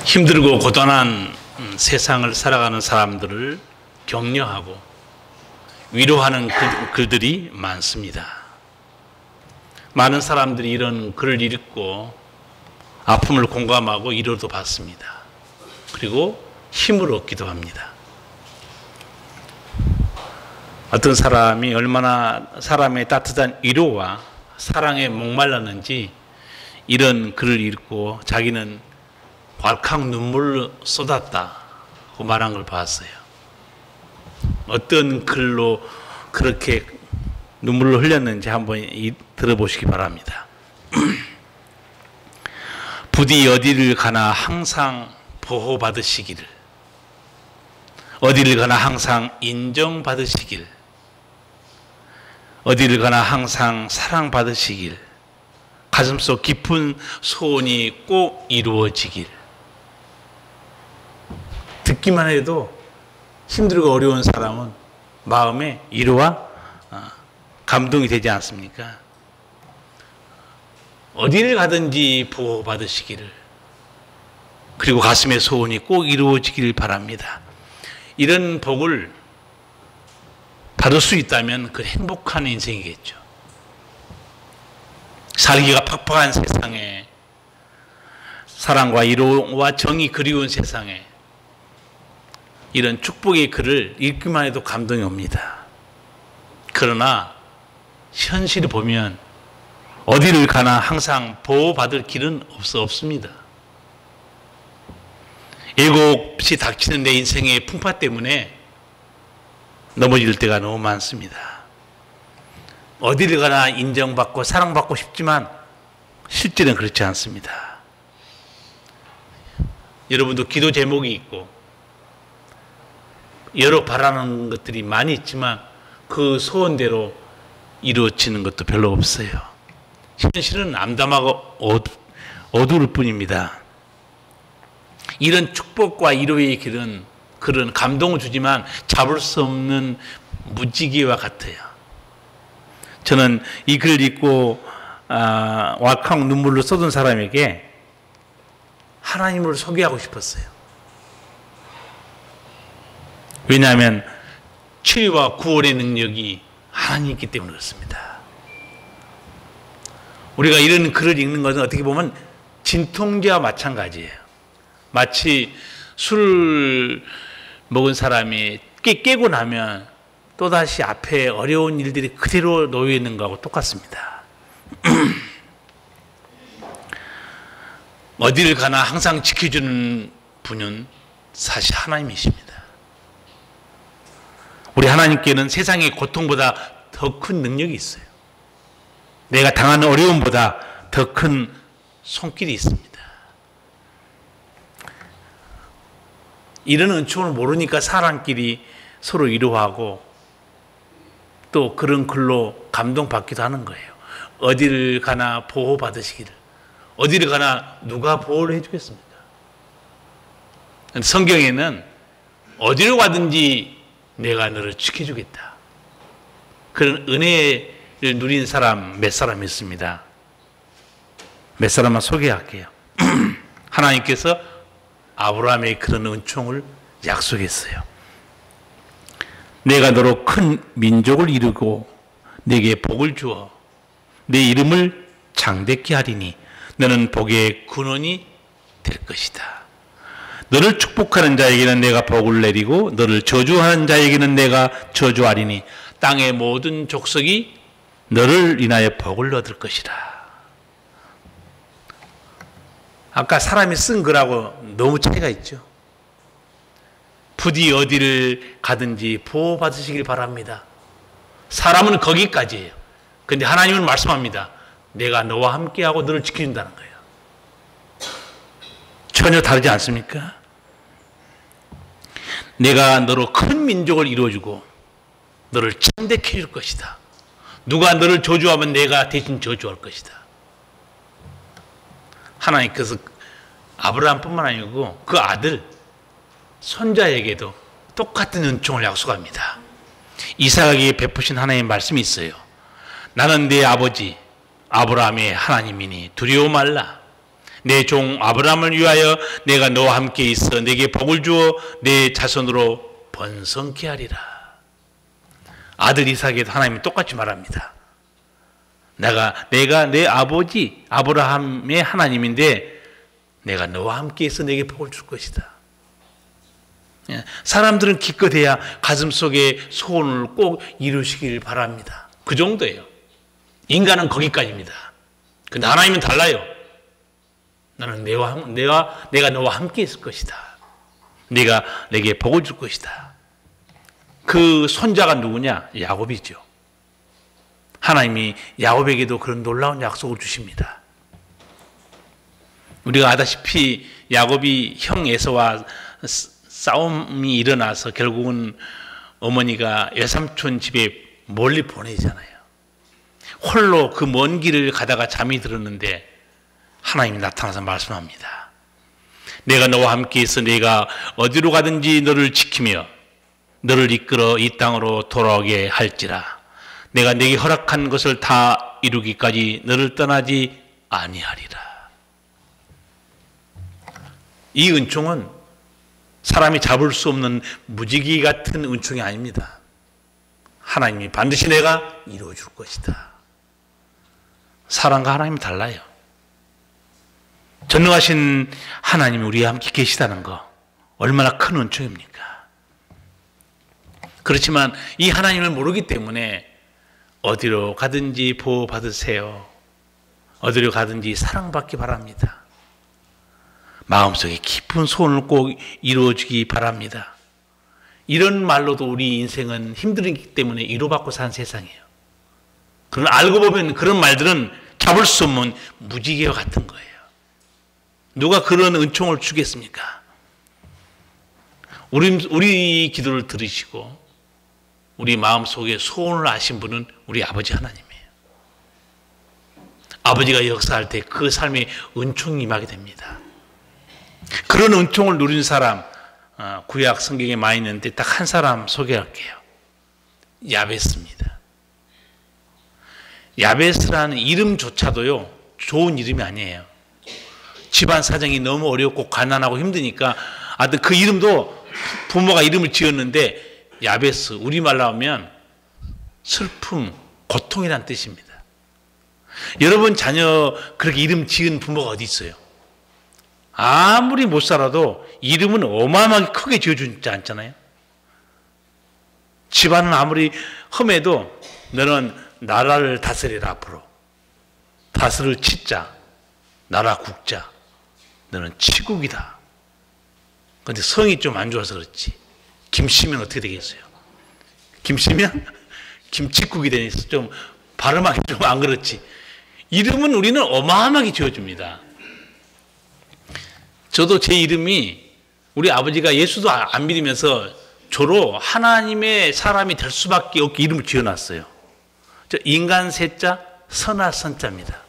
힘들고 고단한 세상을 살아가는 사람들을 격려하고 위로하는 글들이 많습니다. 많은 사람들이 이런 글을 읽고 아픔을 공감하고 위로도 받습니다. 그리고 힘을 얻기도 합니다. 어떤 사람이 얼마나 사람의 따뜻한 위로와 사랑에 목말랐는지 이런 글을 읽고 자기는 왈칵 눈물을 쏟았다고 말한 걸 봤어요. 어떤 글로 그렇게 눈물을 흘렸는지 한번 들어보시기 바랍니다. 부디 어디를 가나 항상 보호받으시기를, 어디를 가나 항상 인정받으시길, 어디를 가나 항상 사랑받으시길, 가슴속 깊은 소원이 꼭 이루어지길. 듣기만 해도 힘들고 어려운 사람은 마음에 위로와 감동이 되지 않습니까? 어디를 가든지 보호받으시기를, 그리고 가슴의 소원이 꼭 이루어지길 바랍니다. 이런 복을 받을 수 있다면 그 행복한 인생이겠죠. 살기가 팍팍한 세상에, 사랑과 위로와 정이 그리운 세상에 이런 축복의 글을 읽기만 해도 감동이 옵니다. 그러나 현실을 보면 어디를 가나 항상 보호받을 길은 없습니다. 일곱시 닥치는 내 인생의 풍파 때문에 넘어질 때가 너무 많습니다. 어디를 가나 인정받고 사랑받고 싶지만 실제는 그렇지 않습니다. 여러분도 기도 제목이 있고 여러 바라는 것들이 많이 있지만 그 소원대로 이루어지는 것도 별로 없어요. 현실은 암담하고 어두울 뿐입니다. 이런 축복과 위로의 길은 그런 감동을 주지만 잡을 수 없는 무지개와 같아요. 저는 이 글을 읽고 왈칵 눈물로 쏟은 사람에게 하나님을 소개하고 싶었어요. 왜냐하면 치유와 구원의 능력이 하나님이 있기 때문에 그렇습니다. 우리가 이런 글을 읽는 것은 어떻게 보면 진통제와 마찬가지예요. 마치 술을 먹은 사람이 깨고 나면 또다시 앞에 어려운 일들이 그대로 놓여 있는 것하고 똑같습니다. 어디를 가나 항상 지켜주는 분은 사실 하나님이십니다. 우리 하나님께는 세상의 고통보다 더 큰 능력이 있어요. 내가 당하는 어려움보다 더 큰 손길이 있습니다. 이런 은총을 모르니까 사람끼리 서로 위로하고 또 그런 글로 감동받기도 하는 거예요. 어디를 가나 보호받으시기를. 어디를 가나 누가 보호를 해주겠습니까? 성경에는 어디로 가든지 내가 너를 지켜주겠다. 그런 은혜를 누린 사람 몇 사람 있습니다. 몇 사람만 소개할게요. 하나님께서 아브라함의 그런 은총을 약속했어요. 내가 너로 큰 민족을 이루고 네게 복을 주어 내 이름을 장대케 하리니 너는 복의 근원이 될 것이다. 너를 축복하는 자에게는 내가 복을 내리고 너를 저주하는 자에게는 내가 저주하리니 땅의 모든 족속이 너를 인하여 복을 얻을 것이다. 아까 사람이 쓴 글하고 너무 차이가 있죠. 부디 어디를 가든지 보호받으시길 바랍니다. 사람은 거기까지예요. 그런데 하나님은 말씀합니다. 내가 너와 함께하고 너를 지켜준다는 거예요. 전혀 다르지 않습니까? 내가 너로 큰 민족을 이루어주고 너를 창대케 해줄 것이다. 누가 너를 저주하면 내가 대신 저주할 것이다. 하나님께서 아브라함뿐만 아니고 그 아들 손자에게도 똑같은 은총을 약속합니다. 이삭에게 베푸신 하나님의 말씀이 있어요. 나는 네 아버지 아브라함의 하나님이니 두려워 말라. 내 종 아브라함을 위하여 내가 너와 함께 있어 내게 복을 주어 내 자손으로 번성케 하리라. 아들 이삭에도 하나님이 똑같이 말합니다. 내가 내 아버지 아브라함의 하나님인데 내가 너와 함께 있어 내게 복을 줄 것이다. 사람들은 기껏해야 가슴속에 소원을 꼭 이루시길 바랍니다. 그 정도예요. 인간은 거기까지입니다. 근데 하나님은 달라요. 나는 내가 너와 함께 있을 것이다. 네가 내게 복을 줄 것이다. 그 손자가 누구냐? 야곱이죠. 하나님이 야곱에게도 그런 놀라운 약속을 주십니다. 우리가 아다시피 야곱이 형 에서와 싸움이 일어나서 결국은 어머니가 외삼촌 집에 멀리 보내잖아요. 홀로 그 먼 길을 가다가 잠이 들었는데 하나님이 나타나서 말씀합니다. 내가 너와 함께 있어 내가 어디로 가든지 너를 지키며 너를 이끌어 이 땅으로 돌아오게 할지라. 내가 네게 허락한 것을 다 이루기까지 너를 떠나지 아니하리라. 이 은총은 사람이 잡을 수 없는 무지개 같은 은총이 아닙니다. 하나님이 반드시 내가 이루어줄 것이다. 사람과 하나님은 달라요. 전능하신 하나님이 우리와 함께 계시다는 거 얼마나 큰 은총입니까? 그렇지만 이 하나님을 모르기 때문에 어디로 가든지 보호받으세요. 어디로 가든지 사랑받기 바랍니다. 마음속에 깊은 소원을 꼭 이루어주기 바랍니다. 이런 말로도 우리 인생은 힘들기 때문에 위로받고 사는 세상이에요. 그러나 알고 보면 그런 말들은 잡을 수 없는 무지개와 같은 거예요. 누가 그런 은총을 주겠습니까? 우리 기도를 들으시고 우리 마음속에 소원을 아신 분은 우리 아버지 하나님이에요. 아버지가 역사할 때 그 삶에 은총이 임하게 됩니다. 그런 은총을 누린 사람 구약 성경에 많이 있는데 딱 한 사람 소개할게요. 야베스입니다. 야베스라는 이름조차도요 좋은 이름이 아니에요. 집안 사정이 너무 어렵고 가난하고 힘드니까 하여튼 그 이름도 부모가 이름을 지었는데 야베스 우리말로 하면 슬픔, 고통이란 뜻입니다. 여러분 자녀 그렇게 이름 지은 부모가 어디 있어요? 아무리 못 살아도 이름은 어마어마하게 크게 지어주지 않잖아요. 집안은 아무리 험해도 너는 나라를 다스리라 앞으로. 다스릴 치자, 나라 국자. 너는 치국이다. 그런데 성이 좀 안 좋아서 그렇지. 김씨면 어떻게 되겠어요? 김씨면 김치국이 되니까 좀 발음하기 좀 안 그렇지. 이름은 우리는 어마어마하게 지어줍니다. 저도 제 이름이 우리 아버지가 예수도 안 믿으면서 저로 하나님의 사람이 될 수밖에 없게 이름을 지어놨어요. 저 인간 세자, 선할 선자입니다.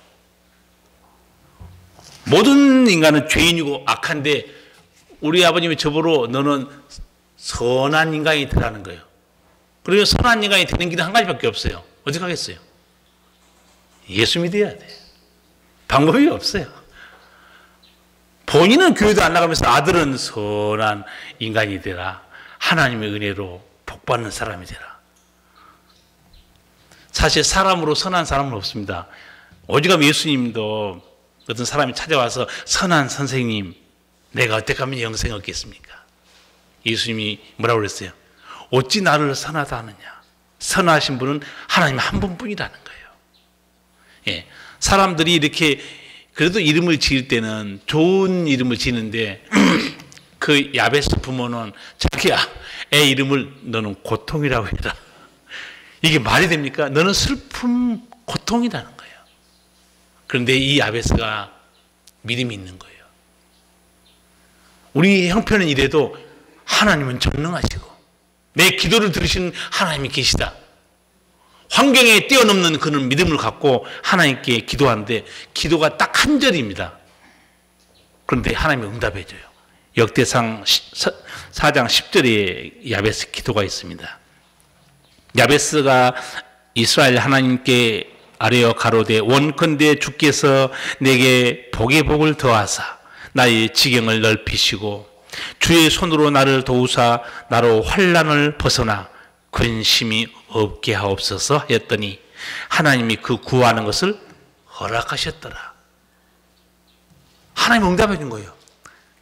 모든 인간은 죄인이고 악한데 우리 아버님이 저보러 너는 선한 인간이 되라는 거예요. 그리고 선한 인간이 되는 길은 한 가지밖에 없어요. 어떻게 하겠어요? 예수 믿어야 돼. 방법이 없어요. 본인은 교회도 안 나가면서 아들은 선한 인간이 되라. 하나님의 은혜로 복받는 사람이 되라. 사실 사람으로 선한 사람은 없습니다. 오직하면 예수님도 어떤 사람이 찾아와서 선한 선생님, 내가 어떻게 하면 영생 얻겠습니까? 예수님이 뭐라고 그랬어요? 어찌 나를 선하다 하느냐? 선하신 분은 하나님 한 분뿐이라는 거예요. 예, 사람들이 이렇게 그래도 이름을 지을 때는 좋은 이름을 지는데 그 야베스 부모는 자기야 애 이름을 너는 고통이라고 해라. 이게 말이 됩니까? 너는 슬픔, 고통이라는 거예요. 그런데 이 야베스가 믿음이 있는 거예요. 우리 형편은 이래도 하나님은 전능하시고 내 기도를 들으시는 하나님이 계시다. 환경에 뛰어넘는 그런 믿음을 갖고 하나님께 기도하는데 기도가 딱 한 절입니다. 그런데 하나님이 응답해 줘요. 역대상 4장 10절에 야베스 기도가 있습니다. 야베스가 이스라엘 하나님께 아뢰어 가로되 원컨대 주께서 내게 복의 복을 더하사 나의 지경을 넓히시고 주의 손으로 나를 도우사 나로 환난을 벗어나 근심이 없게 하옵소서 하였더니 하나님이 그 구하는 것을 허락하셨더라. 하나님 응답해 준 거예요.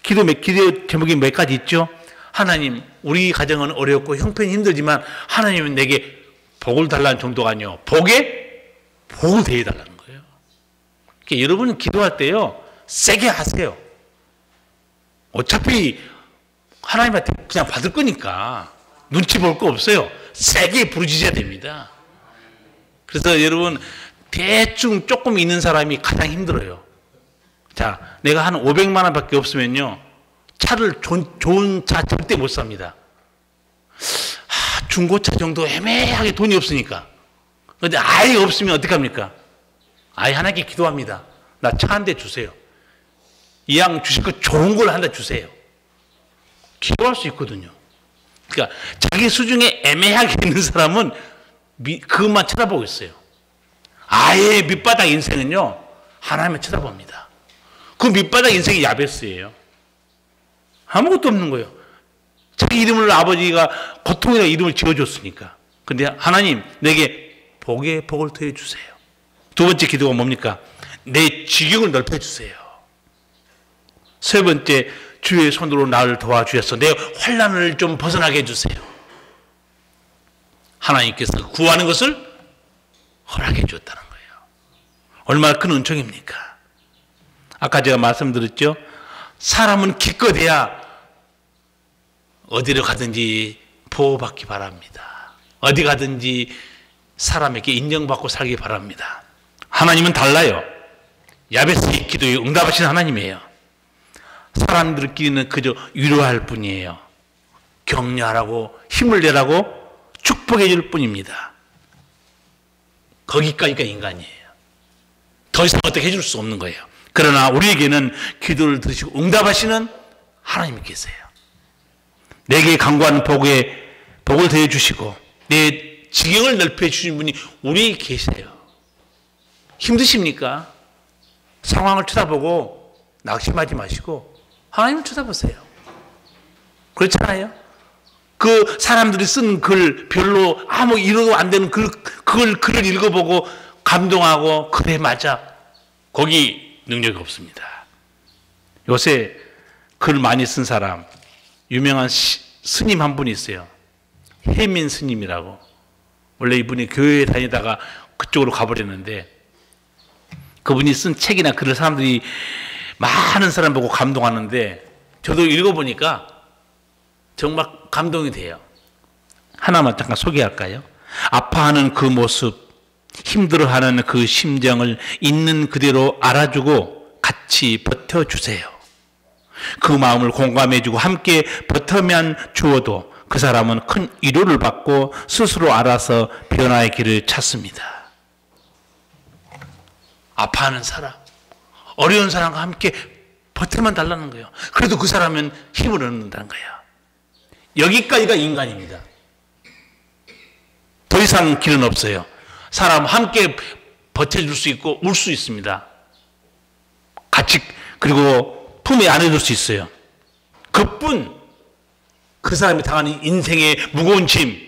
기도 제목이 몇 가지 있죠? 하나님, 우리 가정은 어렵고 형편이 힘들지만 하나님은 내게 복을 달라는 정도가 아니요, 복에 복을 대해달라는 거예요. 그러니까 여러분 기도할 때요, 세게 하세요. 어차피 하나님한테 그냥 받을 거니까 눈치 볼 거 없어요. 세게 부르짖어야 됩니다. 그래서 여러분, 대충 조금 있는 사람이 가장 힘들어요. 자, 내가 한 500만 원밖에 없으면요, 차를 좋은 차 절대 못 삽니다. 중고차 정도 애매하게 돈이 없으니까. 그런데 아예 없으면 어떡합니까? 아예 하나님께 기도합니다. 나 차 한 대 주세요. 이왕 주실 거 좋은 걸 한 대 주세요. 기도할 수 있거든요. 그러니까 자기 수중에 애매하게 있는 사람은 그것만 쳐다보고 있어요. 아예 밑바닥 인생은요, 하나님을 쳐다봅니다. 그 밑바닥 인생이 야베스예요. 아무것도 없는 거예요. 자기 이름을 아버지가 고통이라 이름을 지어줬으니까. 근데 하나님, 내게 복의 복을 더해 주세요. 두 번째 기도가 뭡니까? 내 지경을 넓혀 주세요. 세 번째, 주의 손으로 나를 도와주셔서 내 환난을 좀 벗어나게 해주세요. 하나님께서 구하는 것을 허락해 주었다는 거예요. 얼마나 큰 은총입니까? 아까 제가 말씀드렸죠? 사람은 기껏해야 어디로 가든지 보호받기 바랍니다. 어디 가든지 사람에게 인정받고 살기 바랍니다. 하나님은 달라요. 야베스의 기도에 응답하신 하나님이에요. 사람들끼리는 그저 위로할 뿐이에요. 격려하라고, 힘을 내라고 축복해 줄 뿐입니다. 거기까지가 인간이에요. 더 이상 어떻게 해줄 수 없는 거예요. 그러나 우리에게는 기도를 들으시고 응답하시는 하나님이 계세요. 내게 간구하는 복에 복을 더해 주시고 내 지경을 넓혀 주신 분이 우리에게 계세요. 힘드십니까? 상황을 쳐다보고 낙심하지 마시고 하나님을 쳐다보세요. 그렇잖아요? 그 사람들이 쓴 글, 별로 아무 이해도 안 되는 글을 읽어보고 감동하고, 그래, 맞아. 거기 능력이 없습니다. 요새 글 많이 쓴 사람, 유명한 스님 한 분이 있어요. 혜민 스님이라고. 원래 이분이 교회에 다니다가 그쪽으로 가버렸는데, 그분이 쓴 책이나 글을 사람들이 많은 사람 보고 감동하는데, 저도 읽어보니까 정말 감동이 돼요. 하나만 잠깐 소개할까요? 아파하는 그 모습, 힘들어하는 그 심정을 있는 그대로 알아주고 같이 버텨주세요. 그 마음을 공감해주고 함께 버텨만 주어도 그 사람은 큰 위로를 받고 스스로 알아서 변화의 길을 찾습니다. 아파하는 사람, 어려운 사람과 함께 버텨만 달라는 거예요. 그래도 그 사람은 힘을 얻는다는 거예요. 여기까지가 인간입니다. 더 이상 길은 없어요. 사람 함께 버텨줄 수 있고 울 수 있습니다. 같이, 그리고 품에 안아줄 수 있어요. 그뿐 그 사람이 당하는 인생의 무거운 짐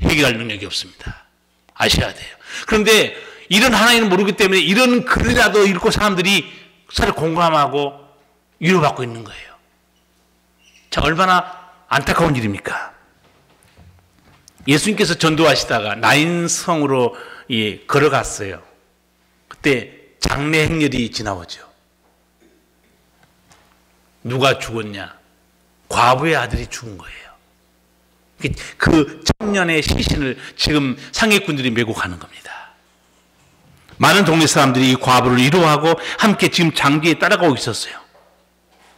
해결할 능력이 없습니다. 아셔야 돼요. 그런데 이런 하나님을 모르기 때문에 이런 글이라도 읽고 사람들이 서로 공감하고 위로받고 있는 거예요. 자, 얼마나 안타까운 일입니까? 예수님께서 전도하시다가 나인성으로 걸어갔어요. 그때 장례 행렬이 지나오죠. 누가 죽었냐? 과부의 아들이 죽은 거예요. 그 청년의 시신을 지금 상해꾼들이 메고 가는 겁니다. 많은 동네 사람들이 이 과부를 위로하고 함께 지금 장기에 따라가고 있었어요.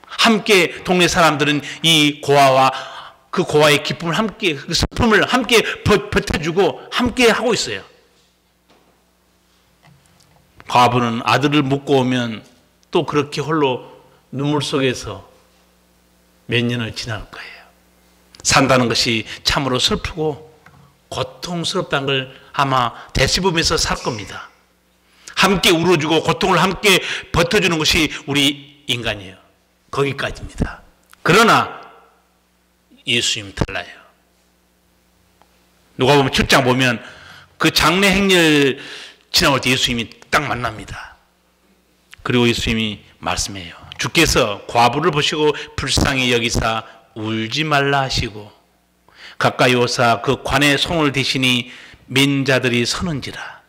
함께 동네 사람들은 이 고아와 그 고아의 기쁨을 함께, 그 슬픔을 함께 버텨주고 함께 하고 있어요. 과부는 아들을 묻고 오면 또 그렇게 홀로 눈물 속에서 몇 년을 지날 거예요. 산다는 것이 참으로 슬프고 고통스럽다는 걸 아마 되씹으면서 살 겁니다. 함께 울어주고 고통을 함께 버텨주는 것이 우리 인간이에요. 거기까지입니다. 그러나 예수님 달라요. 누가 보면 7장 보면 그 장례 행렬 지나올 때 예수님이 딱 만납니다. 그리고 예수님이 말씀해요. 주께서 과부를 보시고 불쌍히 여기사 울지 말라 하시고 가까이 오사 그 관에 손을 대시니 민자들이 서는지라.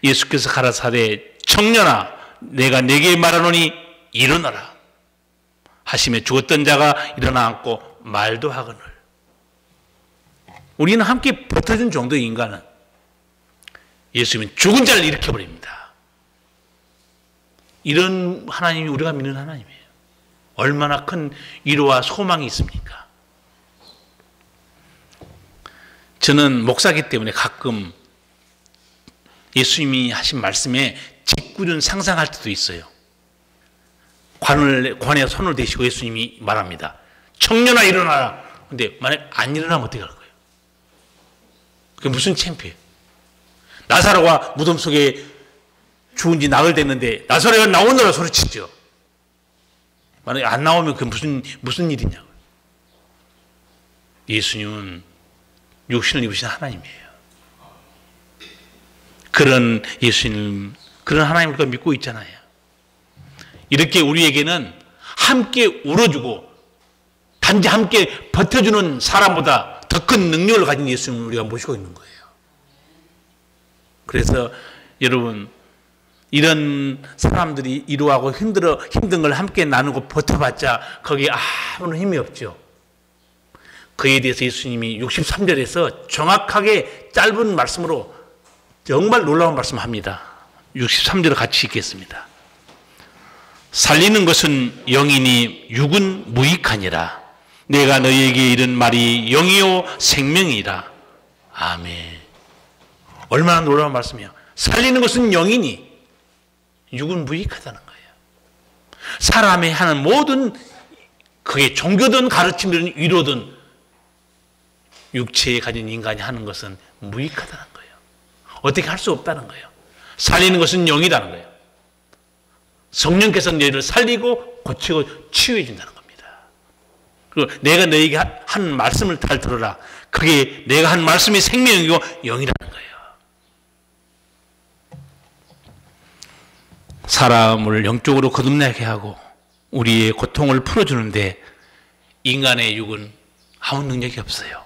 예수께서 가라사대 청년아 내가 네게 말하노니 일어나라 하시며 죽었던 자가 일어나 앉고 말도 하거늘. 우리는 함께 버텨준 정도의 인간은 예수님은 죽은 자를 일으켜버립니다. 이런 하나님이 우리가 믿는 하나님이에요. 얼마나 큰 위로와 소망이 있습니까? 저는 목사이기 때문에 가끔 예수님이 하신 말씀에 짓궂은 상상할 때도 있어요. 관에 손을 대시고 예수님이 말합니다. 청년아 일어나라. 근데 만약 안 일어나면 어떻게 할 거예요? 그게 무슨 창피해요. 나사로가 무덤 속에 죽은 지 나흘 됐는데 나사로가 나오느라 소리치죠. 만약에 안 나오면 그게 무슨 일이냐고요. 예수님은 육신을 입으신 하나님이에요. 그런 예수님, 그런 하나님을 우리가 믿고 있잖아요. 이렇게 우리에게는 함께 울어주고 단지 함께 버텨주는 사람보다 더 큰 능력을 가진 예수님을 우리가 모시고 있는 거예요. 그래서 여러분, 이런 사람들이 이루하고 힘든 걸 함께 나누고 버텨봤자 거기에 아무런 힘이 없죠. 그에 대해서 예수님이 63절에서 정확하게 짧은 말씀으로 정말 놀라운 말씀을 합니다. 63절을 같이 읽겠습니다. 살리는 것은 영이니 육은 무익하니라. 내가 너희에게 이른 말이 영이요 생명이라. 아멘. 얼마나 놀라운 말씀이에요. 살리는 것은 영이니 육은 무익하다는 거예요. 사람이 하는 모든 그게 종교든 가르침이든 위로든 육체에 가진 인간이 하는 것은 무익하다는 거예요. 어떻게 할 수 없다는 거예요. 살리는 것은 영이라는 거예요. 성령께서 너희를 살리고 고치고 치유해 준다는 겁니다. 그리고 내가 너희에게 한 말씀을 잘 들어라. 그게 내가 한 말씀이 생명이고 영이라는 거예요. 사람을 영적으로 거듭나게 하고 우리의 고통을 풀어주는데 인간의 육은 아무 능력이 없어요.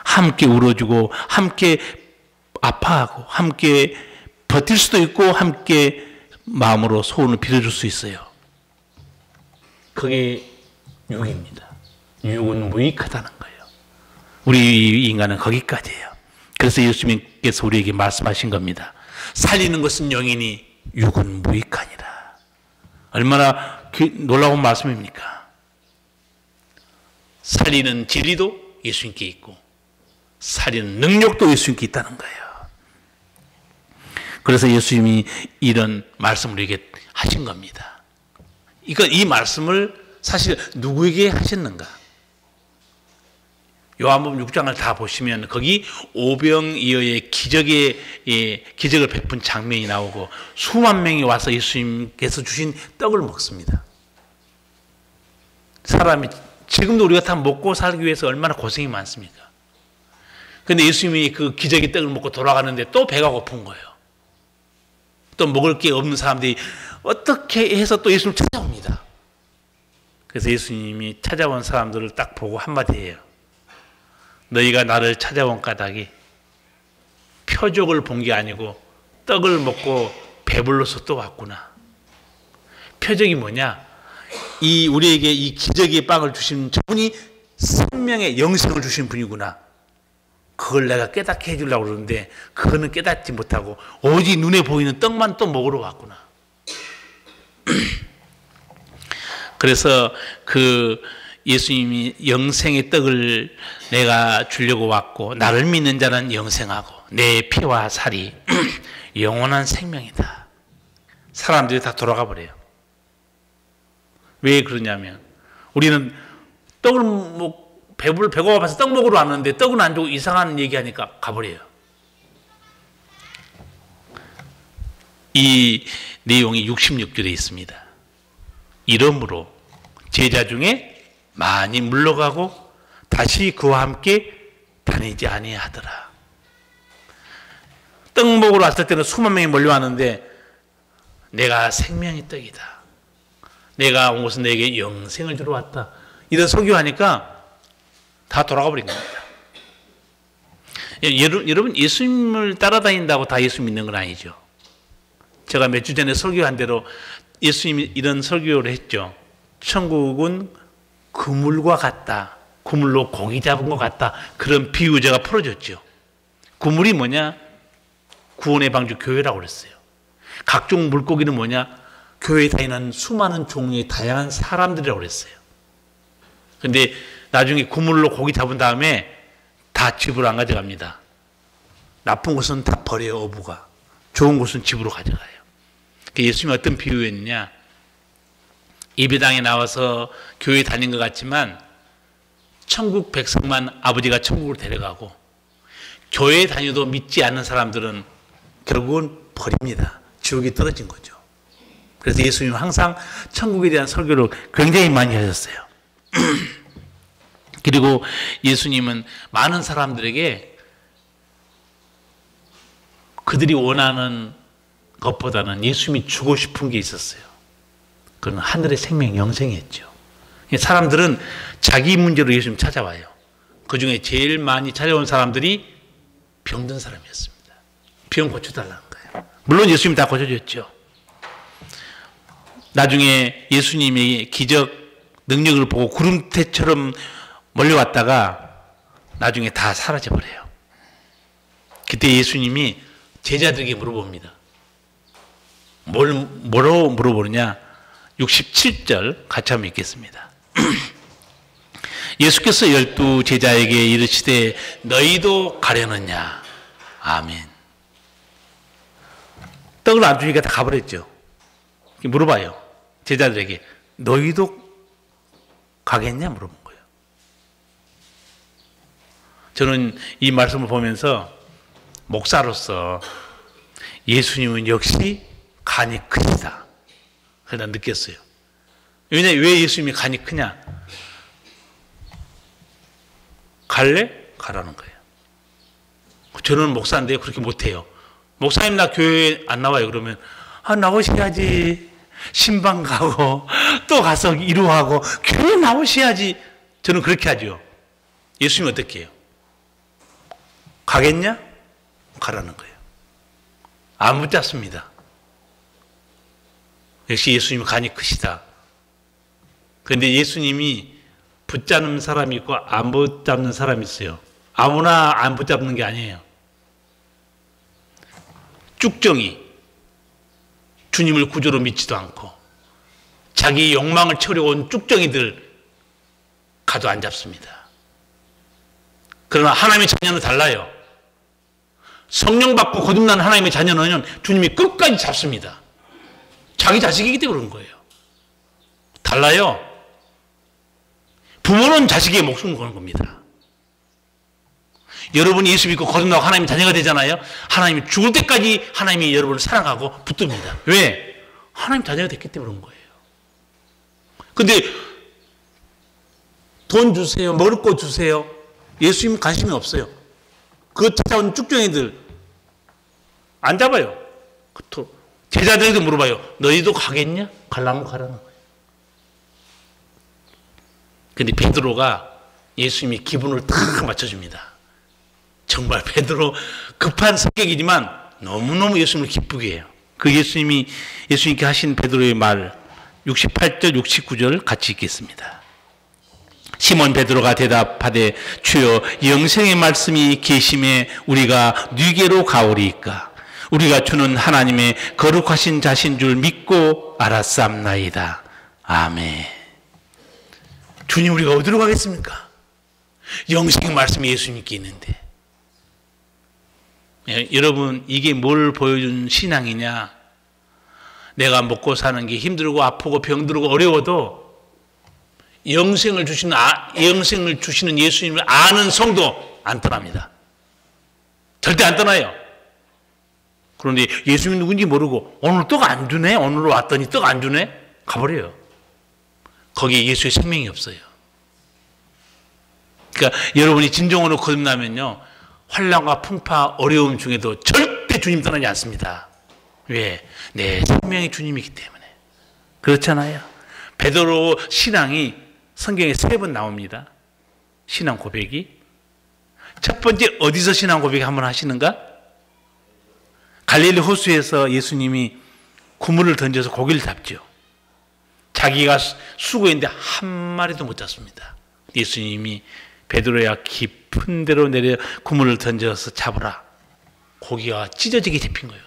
함께 울어주고 함께 아파하고 함께 버틸 수도 있고 함께 마음으로 소원을 빌어줄 수 있어요. 그게 육입니다. 육은 무익하다는 거예요. 우리 인간은 거기까지예요. 그래서 예수님께서 우리에게 말씀하신 겁니다. 살리는 것은 영이니 육은 무익하니라. 얼마나 놀라운 말씀입니까? 살리는 진리도 예수님께 있고 살리는 능력도 예수님께 있다는 거예요. 그래서 예수님이 이런 말씀을 우리에게 하신 겁니다. 이 말씀을 사실 누구에게 하셨는가? 요한복음 6장을 다 보시면 거기 오병이어의 기적을 베푼 장면이 나오고 수만 명이 와서 예수님께서 주신 떡을 먹습니다. 사람이 지금도 우리가 다 먹고 살기 위해서 얼마나 고생이 많습니까? 그런데 예수님이 그 기적의 떡을 먹고 돌아가는데 또 배가 고픈 거예요. 또 먹을 게 없는 사람들이 어떻게 해서 또 예수님을 찾아옵니다. 그래서 예수님이 찾아온 사람들을 딱 보고 한마디 해요. 너희가 나를 찾아온 까닭이 표적을 본 게 아니고 떡을 먹고 배불러서 또 왔구나. 표적이 뭐냐? 우리에게 이 기적의 빵을 주신 저분이 생명의 영생을 주신 분이구나. 그걸 내가 깨닫게 해주려고 그러는데 그거는 깨닫지 못하고 오직 눈에 보이는 떡만 또 먹으러 왔구나. 그래서 예수님이 영생의 떡을 내가 주려고 왔고 나를 믿는 자는 영생하고 내 피와 살이 영원한 생명이다. 사람들이 다 돌아가 버려요. 왜 그러냐면 우리는 떡을 배고파서 떡 먹으러 왔는데 떡은 안 주고 이상한 얘기하니까 가버려요. 이 내용이 66절에 있습니다. 이러므로 제자 중에 많이 물러가고 다시 그와 함께 다니지 아니하더라. 떡 먹으러 왔을 때는 수만 명이 몰려왔는데 내가 생명의 떡이다. 내가 온 것은 내게 영생을 주러 왔다. 이런 설교하니까 다 돌아가 버린 겁니다. 여러분 예수님을 따라다닌다고 다 예수 믿는 건 아니죠. 제가 몇 주 전에 설교한 대로 예수님이 이런 설교를 했죠. 천국은 그물과 같다. 그물로 고기 잡은 것 같다. 그런 비유 제가 풀어줬죠. 그물이 뭐냐? 구원의 방주 교회라고 그랬어요. 각종 물고기는 뭐냐? 교회에 다니는 수많은 종류의 다양한 사람들이라고 그랬어요. 근데 나중에 그물로 고기 잡은 다음에 다 집으로 안 가져갑니다. 나쁜 것은 다 버려요, 어부가. 좋은 것은 집으로 가져가요. 예수님이 어떤 비유였느냐? 예배당에 나와서 교회 다닌 것 같지만 천국 백성만 아버지가 천국으로 데려가고 교회에 다녀도 믿지 않는 사람들은 결국은 버립니다. 지옥에 떨어진 거죠. 그래서 예수님은 항상 천국에 대한 설교를 굉장히 많이 하셨어요. 그리고 예수님은 많은 사람들에게 그들이 원하는 것보다는 예수님이 주고 싶은 게 있었어요. 그건 하늘의 생명, 영생이었죠. 사람들은 자기 문제로 예수님 찾아와요. 그 중에 제일 많이 찾아온 사람들이 병든 사람이었습니다. 병 고쳐달라는 거예요. 물론 예수님이 다 고쳐줬죠. 나중에 예수님의 기적 능력을 보고 구름대처럼 몰려왔다가 나중에 다 사라져버려요. 그때 예수님이 제자들에게 물어봅니다. 뭐로 물어보느냐? 67절 같이 한번 읽겠습니다. 예수께서 12 제자에게 이르시되 너희도 가려느냐? 아멘. 떡을 안 주니까 다 가버렸죠. 물어봐요. 제자들에게 너희도 가겠냐? 물어본 거예요. 저는 이 말씀을 보면서 목사로서 예수님은 역시 간이 크시다. 그래서 난 느꼈어요. 왜 예수님이 간이 크냐? 갈래? 가라는 거예요. 저는 목사인데 그렇게 못해요. 목사님 나 교회 안 나와요. 그러면 나오셔야지. 신방 가고 또 가서 이루하고 교회 나오셔야지. 저는 그렇게 하죠. 예수님은 어떻게 해요? 가겠냐? 가라는 거예요. 안 붙잡습니다. 역시 예수님은 간이 크시다. 그런데 예수님이 붙잡는 사람이 있고 안 붙잡는 사람이 있어요. 아무나 안 붙잡는 게 아니에요. 쭉정이 주님을 구조로 믿지도 않고 자기 욕망을 채우려고 온 쭉정이들 가도 안 잡습니다. 그러나 하나님의 자녀는 달라요. 성령 받고 거듭난 하나님의 자녀는 주님이 끝까지 잡습니다. 자기 자식이기 때문에 그런 거예요. 달라요. 부모는 자식의 목숨을 거는 겁니다. 여러분이 예수 믿고 거듭나고 하나님의 자녀가 되잖아요. 하나님이 죽을 때까지 하나님이 여러분을 사랑하고 붙듭니다. 왜? 하나님 자녀가 됐기 때문에 그런 거예요. 근데 돈 주세요. 먹을 거 주세요. 예수님은 관심이 없어요. 그거 찾아온 쭉정이들 안 잡아요. 제자들에게도 물어봐요. 너희도 가겠냐? 가려면 가라는 거예요. 근데 베드로가 예수님이 기분을 탁 맞춰줍니다. 정말 베드로 급한 성격이지만 너무너무 예수님을 기쁘게 해요. 그 예수님께 하신 베드로의 말 68절 69절 같이 읽겠습니다. 시몬 베드로가 대답하되 주여 영생의 말씀이 계심에 우리가 네게로 가오리이까 우리가 주는 하나님의 거룩하신 자신 줄 믿고 알았사옵나이다. 아멘. 주님 우리가 어디로 가겠습니까? 영생의 말씀이 예수님께 있는데. 여러분 이게 뭘 보여준 신앙이냐? 내가 먹고 사는 게 힘들고 아프고 병들고 어려워도 영생을 주시는 예수님을 아는 성도 안 떠납니다. 절대 안 떠나요. 그런데 예수님이 누군지 모르고 오늘 떡 안 주네? 오늘 왔더니 떡 안 주네? 가버려요. 거기에 예수의 생명이 없어요. 그러니까 여러분이 진정으로 거듭나면요, 환난과 풍파, 어려움 중에도 절대 주님 떠나지 않습니다. 왜? 내 생명이 주님이기 때문에. 그렇잖아요. 베드로 신앙이 성경에 3번 나옵니다. 신앙 고백이. 첫 번째, 어디서 신앙 고백 한번 하시는가? 갈릴리 호수에서 예수님이 그물을 던져서 고기를 잡죠. 자기가 수고했는데 한 마리도 못 잡습니다. 예수님이 베드로야 깊은 데로 내려 그물을 던져서 잡으라. 고기가 찢어지게 잡힌 거예요.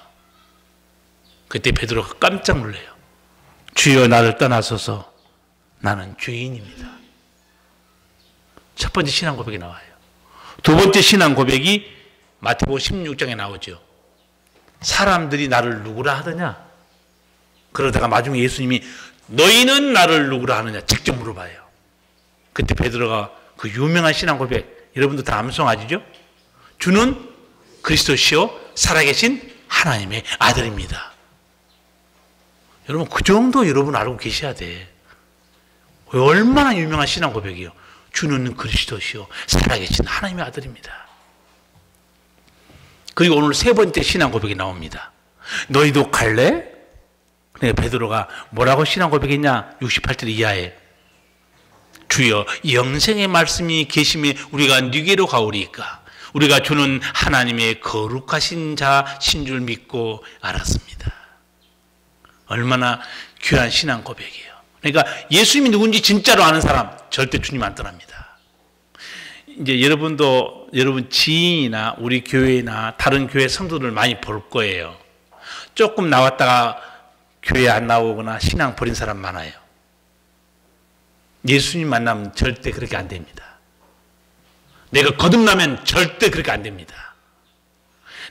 그때 베드로가 깜짝 놀래요. 주여 나를 떠나소서 나는 죄인입니다. 첫 번째 신앙 고백이 나와요. 두 번째 신앙 고백이 마태복음 16장에 나오죠. 사람들이 나를 누구라 하더냐? 그러다가 나중에 예수님이 너희는 나를 누구라 하느냐? 직접 물어봐요. 그때 베드로가 그 유명한 신앙 고백, 여러분도 다 암송하시죠? 주는 그리스도시요 살아계신 하나님의 아들입니다. 여러분 그 정도 여러분 알고 계셔야 돼. 얼마나 유명한 신앙 고백이요. 주는 그리스도시요 살아계신 하나님의 아들입니다. 그리고 오늘 3번째 신앙 고백이 나옵니다. 너희도 갈래? 그러니까 베드로가 뭐라고 신앙 고백했냐? 68절 이하에 주여 영생의 말씀이 계심에 우리가 네게로 가오리이까 우리가 주는 하나님의 거룩하신 자신 줄 믿고 알았습니다. 얼마나 귀한 신앙 고백이에요. 그러니까 예수님이 누군지 진짜로 아는 사람 절대 주님 안 떠납니다. 이제 여러분도 여러분 지인이나 우리 교회나 다른 교회 성도들 많이 볼 거예요. 조금 나왔다가 교회 안 나오거나 신앙 버린 사람 많아요. 예수님 만나면 절대 그렇게 안 됩니다. 내가 거듭나면 절대 그렇게 안 됩니다.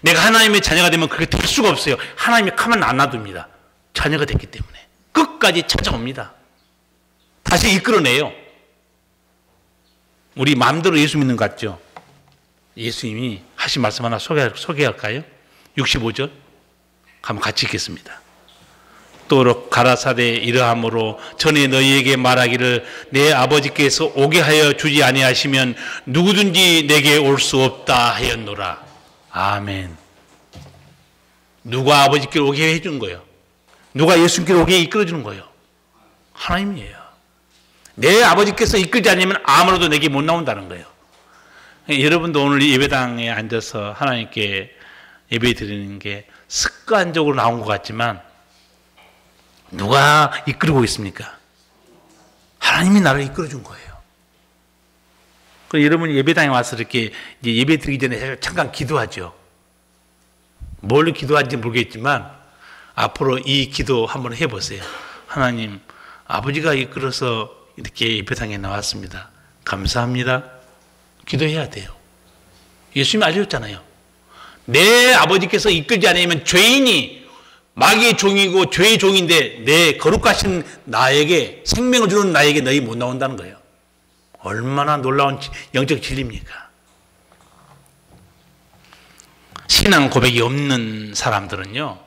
내가 하나님의 자녀가 되면 그렇게 될 수가 없어요. 하나님이 가만 안 놔둡니다. 자녀가 됐기 때문에 끝까지 찾아옵니다. 다시 이끌어내요. 우리 마음대로 예수 믿는 것 같죠? 예수님이 하신 말씀 하나 소개할까요? 65절 한번 같이 읽겠습니다. 또록 가라사대 이러함으로 전에 너희에게 말하기를 내 아버지께서 오게 하여 주지 아니하시면 누구든지 내게 올 수 없다 하였노라. 아멘. 누가 아버지께 오게 해준 거예요? 누가 예수님께 오게 이끌어주는 거예요? 하나님이에요. 내 아버지께서 이끌지 않으면 아무로도 내게 못 나온다는 거예요. 여러분도 오늘 예배당에 앉아서 하나님께 예배 드리는 게 습관적으로 나온 것 같지만 누가 이끌고 있습니까? 하나님이 나를 이끌어준 거예요. 여러분이 예배당에 와서 이렇게 이제 예배 드리기 전에 잠깐 기도하죠. 뭘 기도하는지 모르겠지만 앞으로 이 기도 한번 해보세요. 하나님, 아버지가 이끌어서 이렇게 예배당에 나왔습니다. 감사합니다. 기도해야 돼요. 예수님이 알려줬잖아요. 내 아버지께서 이끌지 않으면 죄인이 마귀의 종이고 죄의 종인데 내 거룩하신 나에게 생명을 주는 나에게 너희 못 나온다는 거예요. 얼마나 놀라운 영적 진리입니까? 신앙 고백이 없는 사람들은요,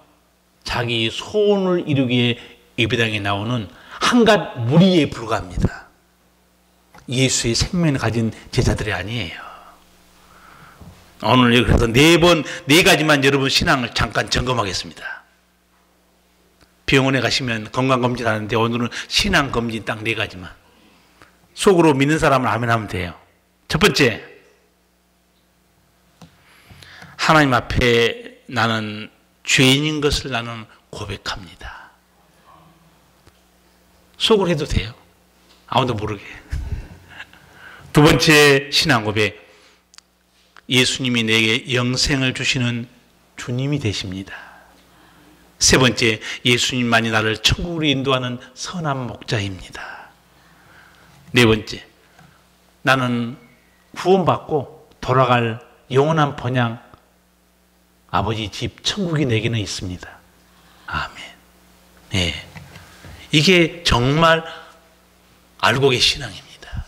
자기 소원을 이루기에 예배당에 나오는 한갓 무리에 불과합니다. 예수의 생명을 가진 제자들이 아니에요. 오늘 그래서 네 가지만 여러분 신앙을 잠깐 점검하겠습니다. 병원에 가시면 건강검진 하는데 오늘은 신앙검진 딱 4가지만. 속으로 믿는 사람은 아멘 하면 돼요. 첫 번째, 하나님 앞에 나는 죄인인 것을 나는 고백합니다. 속으로 해도 돼요. 아무도 모르게. 두 번째 신앙 고백, 예수님이 내게 영생을 주시는 주님이 되십니다. 세 번째, 예수님만이 나를 천국으로 인도하는 선한 목자입니다. 네 번째, 나는 구원받고 돌아갈 영원한 번향, 아버지 집 천국이 내게는 있습니다. 아멘. 네. 이게 정말 알곡의 신앙입니다.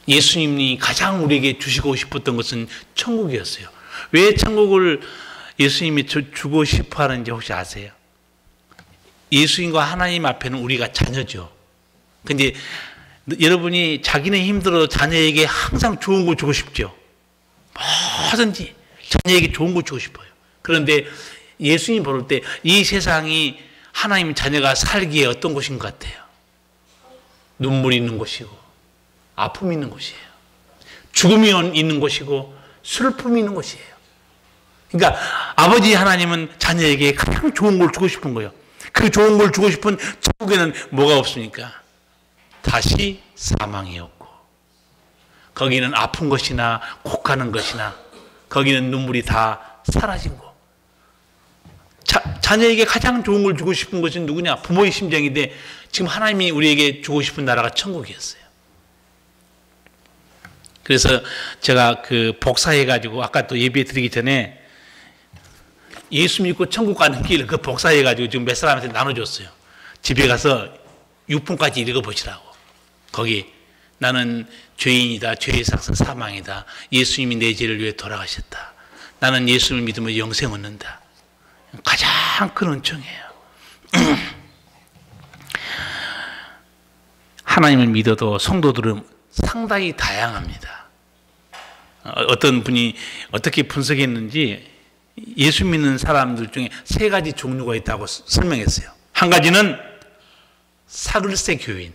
예수님이 가장 우리에게 주시고 싶었던 것은 천국이었어요. 왜 천국을 예수님이 주고 싶어 하는지 혹시 아세요? 예수님과 하나님 앞에는 우리가 자녀죠. 근데 여러분이 자기는 힘들어도 자녀에게 항상 좋은 걸 주고 싶죠. 뭐든지 자녀에게 좋은 걸 주고 싶어요. 그런데 예수님 볼 때 이 세상이 하나님 자녀가 살기에 어떤 곳인 것 같아요? 눈물이 있는 곳이고 아픔이 있는 곳이에요. 죽음이 있는 곳이고 슬픔이 있는 곳이에요. 그러니까 아버지 하나님은 자녀에게 가장 좋은 걸 주고 싶은 거예요. 그 좋은 걸 주고 싶은 천국에는 뭐가 없습니까? 다시 사망이 없고 거기는 아픈 것이나 곡하는 것이나 거기는 눈물이 다 사라진 거. 자녀에게 가장 좋은 걸 주고 싶은 것은 누구냐? 부모의 심정인데 지금 하나님이 우리에게 주고 싶은 나라가 천국이었어요. 그래서 제가 그 복사해가지고 아까 또 예배 드리기 전에 예수 믿고 천국 가는 길 그 복사해가지고 지금 몇 사람한테 나눠줬어요. 집에 가서 6분까지 읽어보시라고. 거기 나는 죄인이다. 죄의 삭은 사망이다. 예수님이 내 죄를 위해 돌아가셨다. 나는 예수를 믿으면 영생 얻는다. 가장 큰 은총이에요. 하나님을 믿어도 성도들은 상당히 다양합니다. 어떤 분이 어떻게 분석했는지 예수 믿는 사람들 중에 3가지 종류가 있다고 설명했어요. 한 가지는 사글세 교인,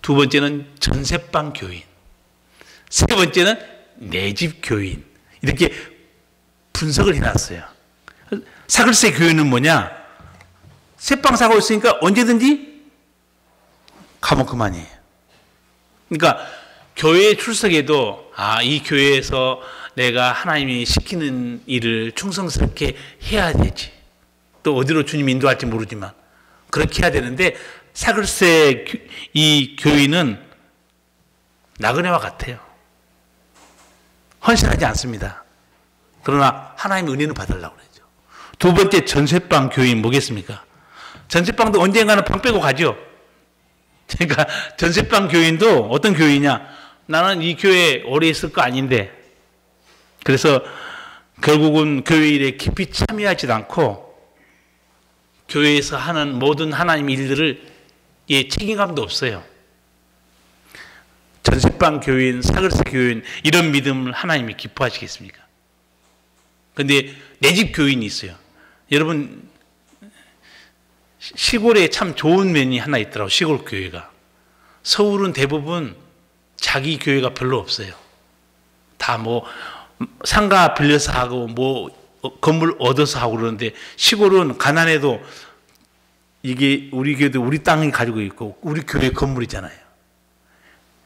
두 번째는 전세방 교인, 세 번째는 내 집 교인. 이렇게 분석을 해놨어요. 사글세 교인은 뭐냐? 새빵 사고 있으니까 언제든지 가면 그만이에요. 그러니까 교회에 출석해도 이 교회에서 내가 하나님이 시키는 일을 충성스럽게 해야 되지. 또 어디로 주님 인도할지 모르지만 그렇게 해야 되는데 사글세 이 교인은 나그네와 같아요. 헌신하지 않습니다. 그러나 하나님의 은혜는 받으려고 그러죠. 두 번째 전세방 교인 뭐겠습니까? 전세방도 언젠가는 방 빼고 가죠. 그러니까 전세방 교인도 어떤 교인이냐? 나는 이 교회에 오래 있을 거 아닌데 그래서 결국은 교회 일에 깊이 참여하지도 않고 교회에서 하는 모든 하나님 일들을 책임감도 없어요. 전세방 교인, 사글세 교인 이런 믿음을 하나님이 기뻐하시겠습니까? 그런데 내 집 교인이 있어요. 여러분 시골에 참 좋은 면이 하나 있더라고요. 시골 교회가. 서울은 대부분 자기 교회가 별로 없어요. 다 뭐 상가 빌려서 하고 뭐 건물 얻어서 하고 그러는데 시골은 가난해도 이게 우리 교회도 우리 땅이 가지고 있고 우리 교회 건물이잖아요.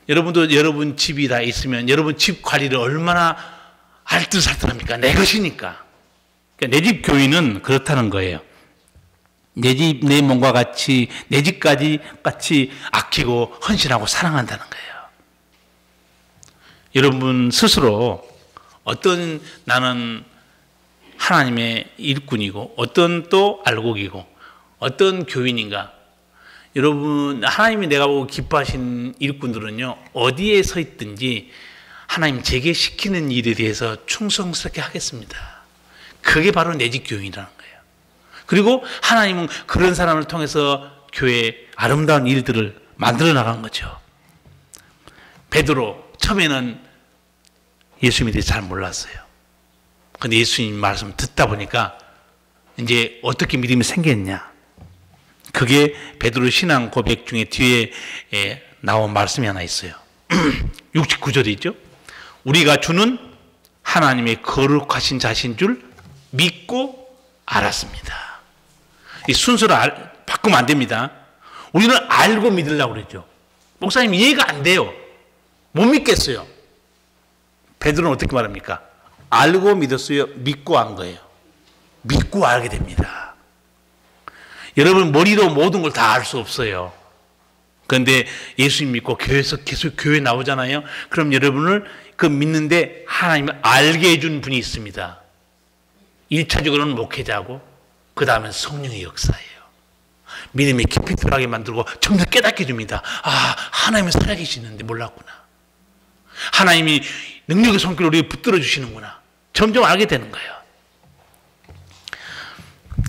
여러분도 여러분 집이 다 있으면 여러분 집 관리를 얼마나 알뜰살뜰합니까? 내 것이니까. 그러니까 내 집 교인은 그렇다는 거예요. 내 집, 내 몸과 같이 내 집까지 같이 아끼고 헌신하고 사랑한다는 거예요. 여러분 스스로 어떤 나는 하나님의 일꾼이고 어떤 또 알곡이고 어떤 교인인가. 여러분 하나님이 내가 보고 기뻐하신 일꾼들은요 어디에 서 있든지 하나님 제게 시키는 일에 대해서 충성스럽게 하겠습니다. 그게 바로 내 집 교인이라는 거예요. 그리고 하나님은 그런 사람을 통해서 교회에 아름다운 일들을 만들어 나간 거죠. 베드로 처음에는 예수님에 대해 잘 몰랐어요. 근데 예수님 말씀 듣다 보니까 이제 어떻게 믿음이 생겼냐. 그게 베드로 신앙 고백 중에 뒤에 나온 말씀이 하나 있어요. 69절에 있죠. 우리가 주는 하나님의 거룩하신 자신 줄 믿고 알았습니다. 이 순서를 바꾸면 안 됩니다. 우리는 알고 믿으려고 그랬죠. 목사님 이해가 안 돼요. 못 믿겠어요. 베드로는 어떻게 말합니까? 알고 믿었어요? 믿고 한 거예요. 믿고 알게 됩니다. 여러분 머리로 모든 걸 다 알 수 없어요. 그런데 예수님 믿고 교회에서 계속 교회 나오잖아요. 그럼 여러분을 그 믿는데 하나님을 알게 해준 분이 있습니다. 1차적으로는 목회자고 그 다음엔 성령의 역사예요. 믿음이 깊이 들어가게 만들고 점점 깨닫게 해줍니다. 아, 하나님은 살아계시는데 몰랐구나. 하나님이 능력의 손길로 우리를 붙들어 주시는구나. 점점 알게 되는 거예요.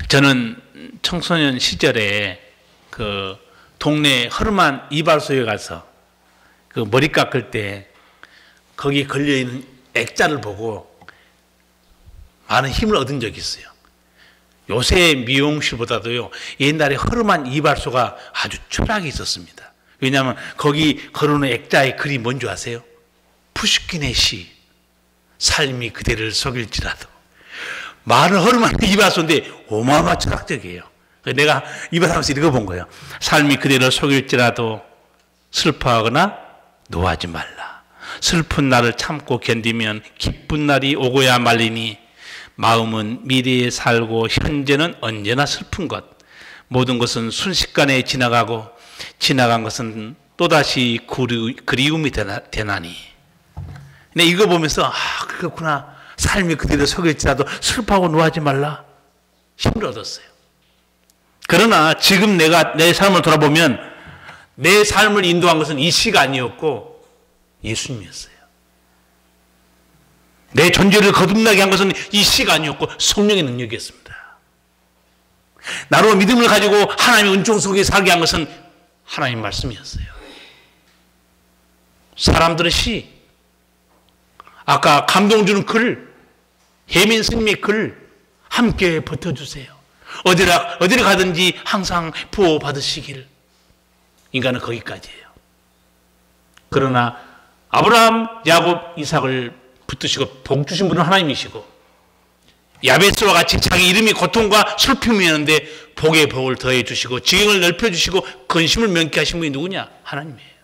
저는 청소년 시절에 그 동네 허름한 이발소에 가서 그 머리 깎을 때 거기에 걸려있는 액자를 보고 많은 힘을 얻은 적이 있어요. 요새 미용실보다도요, 옛날에 허름한 이발소가 아주 철학이 있었습니다. 왜냐하면 거기 걸어놓은 액자의 글이 뭔지 아세요? 푸시킨의 시, 삶이 그대를 속일지라도. 많은 허름한 이발소인데 어마어마 철학적이에요. 내가 이발하면서 읽어본 거예요. 삶이 그대를 속일지라도 슬퍼하거나 노하지 말라. 슬픈 날을 참고 견디면 기쁜 날이 오고야 말리니 마음은 미래에 살고 현재는 언제나 슬픈 것. 모든 것은 순식간에 지나가고 지나간 것은 또다시 그리움이 되나니. 근데 이거 보면서 아, 그렇구나. 삶이 그대로 속일지라도 슬퍼하고 노하지 말라. 힘을 얻었어요. 그러나 지금 내가 내 삶을 돌아보면 내 삶을 인도한 것은 이 시가 아니었고 예수님이었어요. 내 존재를 거듭나게 한 것은 이 시가 아니었고 성령의 능력이었습니다. 나로 믿음을 가지고 하나님의 은총 속에 살게 한 것은 하나님 말씀이었어요. 사람들의 시, 아까 감동 주는 글, 혜민 스님의 글 함께 버텨주세요. 어디를 가든지 항상 보호 받으시길. 인간은 거기까지예요. 그러나 아브라함, 야곱, 이삭을 붙드시고 복 주신 분은 하나님이시고 야베스와 같이 자기 이름이 고통과 슬픔이었는데 복의 복을 더해 주시고 지경을 넓혀 주시고 근심을 면케 하신 분이 누구냐? 하나님이에요.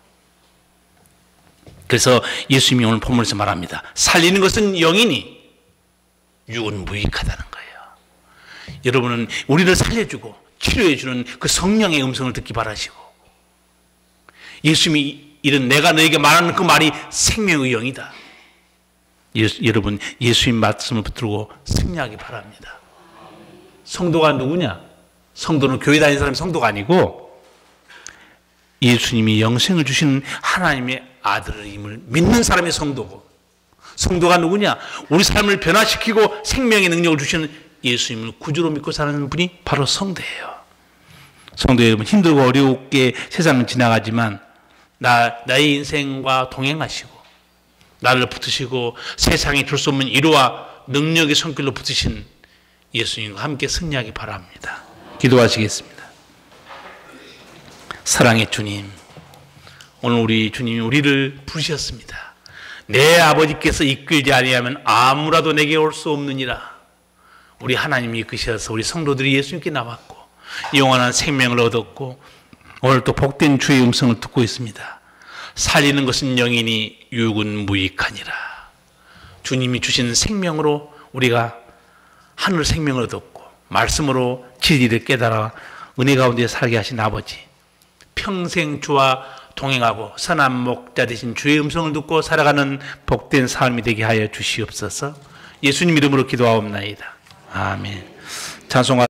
그래서 예수님이 오늘 본문에서 말합니다. 살리는 것은 영이니 육은 무익하다는 거예요. 여러분은 우리를 살려주고 치료해주는 그 성령의 음성을 듣기 바라시고 예수님이 이런 내가 너에게 말하는 그 말이 생명의 영이다. 여러분 예수님 말씀을 붙들고 승리하기 바랍니다. 성도가 누구냐? 성도는 교회 다니는 사람이 성도가 아니고 예수님이 영생을 주시는 하나님의 아들임을 믿는 사람이 성도고, 성도가 누구냐? 우리 삶을 변화시키고 생명의 능력을 주시는 예수님을 구주로 믿고 사는 분이 바로 성도예요. 성도 여러분, 힘들고 어렵게 세상은 지나가지만 나의 인생과 동행하시고 나를 붙으시고 세상에 줄 수 없는 위로와 능력의 손길로 붙으신 예수님과 함께 승리하기 바랍니다. 기도하시겠습니다. 사랑의 주님, 오늘 우리 주님이 우리를 부르셨습니다. 내 아버지께서 이끌지 아니하면 아무라도 내게 올 수 없느니라. 우리 하나님이 이끄셔서 우리 성도들이 예수님께 나왔고 영원한 생명을 얻었고 오늘 또 복된 주의 음성을 듣고 있습니다. 살리는 것은 영이니 육은 무익하니라. 주님이 주신 생명으로 우리가 하늘 생명을 얻었고 말씀으로 진리를 깨달아 은혜 가운데 살게 하신 아버지, 평생 주와 동행하고 선한 목자 되신 주의 음성을 듣고 살아가는 복된 삶이 되게 하여 주시옵소서. 예수님 이름으로 기도하옵나이다. 아멘. 찬송하